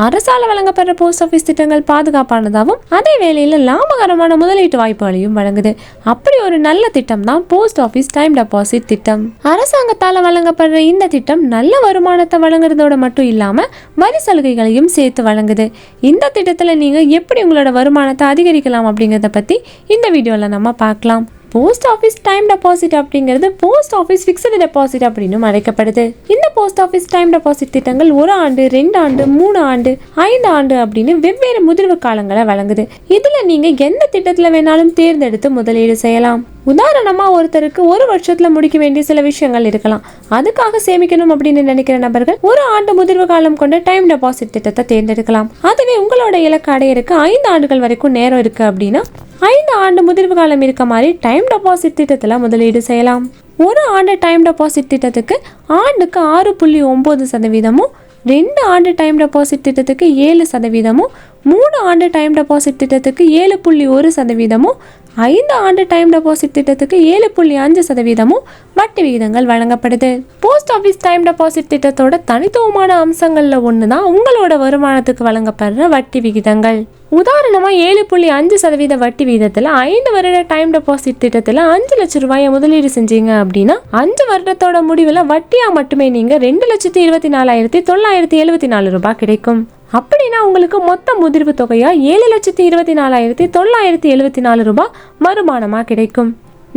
அரசால வழங்கப்படுற post office திட்டங்கள் பாதுகாப்பானதாகவும் அதே வேளையில லாபகரமான முதலீட்டு வாய்ப்புகளையும் வழங்குது. அப்படி ஒரு நல்ல திட்டம் தான் போஸ்ட் ஆஃபீஸ் டைம் டெபாசிட் திட்டம். அரசாங்கத்தால வழங்கப்படுற இந்த திட்டம் நல்ல வருமானத்தை வழங்குறதோட மட்டும் இல்லாம வரி சலுகைகளையும் சேர்த்து வழங்குது. இந்த திட்டத்துல நீங்க எப்படி உங்களோட வருமானத்தை அதிகரிக்கலாம் அப்படிங்கறத பத்தி இந்த வீடியோல நம்ம பார்க்கலாம். போஸ்ட் ஆஃபீஸ் டைம் டெபாசிட் அப்படிங்கிறது போஸ்ட் ஆஃபீஸ் ஃபிக்ஸ்டு டெபாசிட் அப்படின்னு அழைக்கப்படுது. இந்த போஸ்ட் ஆஃபீஸ் டைம் டெபாசிட் திட்டங்கள் 1 ஆண்டு, 2 ஆண்டு, 3 ஆண்டு, 5 ஆண்டு அப்படின்னு வெவ்வேறு முதிர்வு காலங்களை வழங்குது. இதுல நீங்க எந்த திட்டத்துல வேணாலும் தேர்ந்தெடுத்து முதலீடு செய்யலாம். உதாரணமா ஒருத்தருக்கு 1 வருஷத்துல முடிக்க வேண்டிய சில விஷயங்கள் இருக்கலாம். அதுக்காக சேமிக்கணும் அப்படின்னு நினைக்கிற நபர்கள் 1 ஆண்டு முதிர்வு காலம் கொண்ட டைம் டெபாசிட் திட்டத்தை தேர்ந்தெடுக்கலாம். அதுவே உங்களோட இலக்கு அடையறதுக்கு 5 ஆண்டுகள் வரைக்கும் நேரம் இருக்கு அப்படின்னா 5 ஆண்டு முதிர்வு காலம் இருக்க மாதிரி டைம் டெபாசிட் திட்டத்துல முதலீடு செய்யலாம். 1 ஆண்டு டைம் டெபாசிட் திட்டத்துக்கு ஆண்டுக்கு 6.9%, 2 ஆண்டு டைம் டெபாசிட் திட்டத்துக்கு 7%, 3 ஆண்டு டைம் டெபாசிட் திட்டத்துக்கு 7.1%, 5 ஆண்டு டைம் டெபாசிட் திட்டத்துக்கு 7.5% வட்டி விகிதங்கள் வழங்கப்படுது. போஸ்ட் ஆஃபீஸ் டைம் டெபாசிட் திட்டத்தோட தனித்துவமான அம்சங்கள்ல ஒண்ணுதான் உங்களோட வருமானத்துக்கு வழங்கப்படுற வட்டி விகிதங்கள். உதாரணமா 7.5% வட்டி விகிதத்துல 5 வருட டைம் டெபாசிட் திட்டத்துல 5 லட்சம் ரூபாயை முதலீடு செஞ்சீங்க அப்படின்னா 5 வருடத்தோட முடிவுல வட்டியா மட்டுமே நீங்க 2,24,974 ரூபாய் கிடைக்கும். அப்படின்னா உங்களுக்கு மொத்த முதிர்வு தொகையா 7,24,974 ரூபாய் வருமானமா கிடைக்கும்.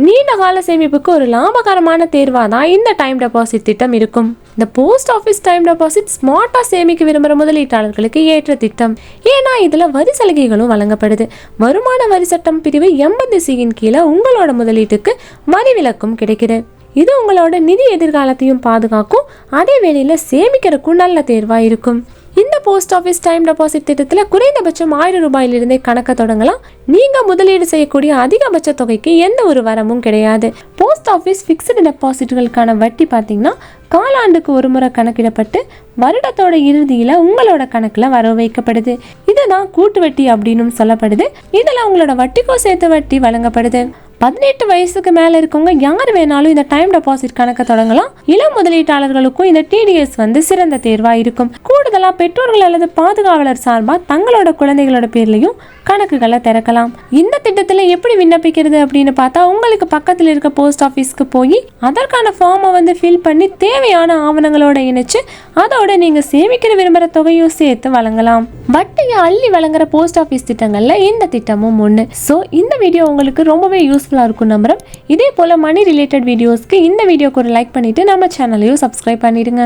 நீண்ட கால சேமிப்புக்கு ஒரு லாபகரமான தேர்வா தான் இந்த டைம் டெபாசிட் திட்டம் இருக்கும். இந்த போஸ்ட் ஆஃபீஸ் டைம் டெபாசிட் ஸ்மார்ட்டா சேமிக்க விரும்புகிற முதலீட்டாளர்களுக்கு ஏற்ற திட்டம். ஏன்னா இதுல வரி சலுகைகளும் வழங்கப்படுது. வருமான வரி சட்டம் பிரிவு 80C கீழே உங்களோட முதலீட்டுக்கு வரி விலக்கும் கிடைக்குது. இது உங்களோட நிதி எதிர்காலத்தையும் பாதுகாக்கும், அதே வேளையில சேமிக்கிறதுக்கும் நல்ல தேர்வா இருக்கும். இந்த போஸ்ட் ஆஃபீஸ் டைம் டெபாசிட் திட்டத்தில் குறைந்தபட்சம் 1000 ரூபாயிலிருந்தே கணக்க தொடங்கலாம். நீங்க முதலீடு செய்யக்கூடிய அதிகபட்ச தொகைக்கு எந்த ஒரு வரமும் கிடையாது. போஸ்ட் ஆஃபீஸ் ஃபிக்ஸ்டு டெபாசிட்டுகளுக்கான வட்டி பார்த்தீங்கன்னா காலாண்டுக்கு ஒரு முறை கணக்கிடப்பட்டு வருடத்தோட இறுதியில உங்களோட கணக்குல வர வைக்கப்படுது. இதுதான் கூட்டு வட்டி அப்படின்னு சொல்லப்படுது. இதுல உங்களோட வட்டிக்கும் சேர்த்து வட்டி வழங்கப்படுது. 18 வயசுக்கு மேல இருக்கவங்க யார் வேணாலும் இந்த டைம் டெபாசிட் கணக்க தொடங்கலாம். இளம் முதலீட்டாளர்களுக்கும் இந்த TDS சிறந்த தேர்வா இருக்கும். கூடுதலா பெற்றோர்கள் அல்லது பாதுகாவலர் சார்பா தங்களோட குழந்தைகளோட பேர்லயும் கணக்குகளை திறக்கலாம். இந்த திட்டத்துல எப்படி விண்ணப்பிக்கிறது அப்படின்னு பார்த்தா உங்களுக்கு பக்கத்துல இருக்க போஸ்ட் ஆபீஸ்க்கு போய் அதற்கான ஃபார்மை ஃபில் பண்ணி தேவையான ஆவணங்களோட இணைச்சு அதோட நீங்க சேமிக்கிற விரும்புற தொகையும் சேர்த்து வழங்கலாம். வட்டியை அள்ளி வழங்குற போஸ்ட் ஆபீஸ் திட்டங்கள்ல இந்த திட்டமும் ஒண்ணு. சோ இந்த வீடியோ உங்களுக்கு ரொம்பவே யூஸ்ஃபுல்லா இருக்கும் நம்புறேன். இதே போல மணி ரிலேட்டட் வீடியோஸ்க்கு இந்த வீடியோக்கு ஒரு லைக் பண்ணிட்டு நம்ம சேனலையும் சப்ஸ்கிரைப் பண்ணிடுங்க.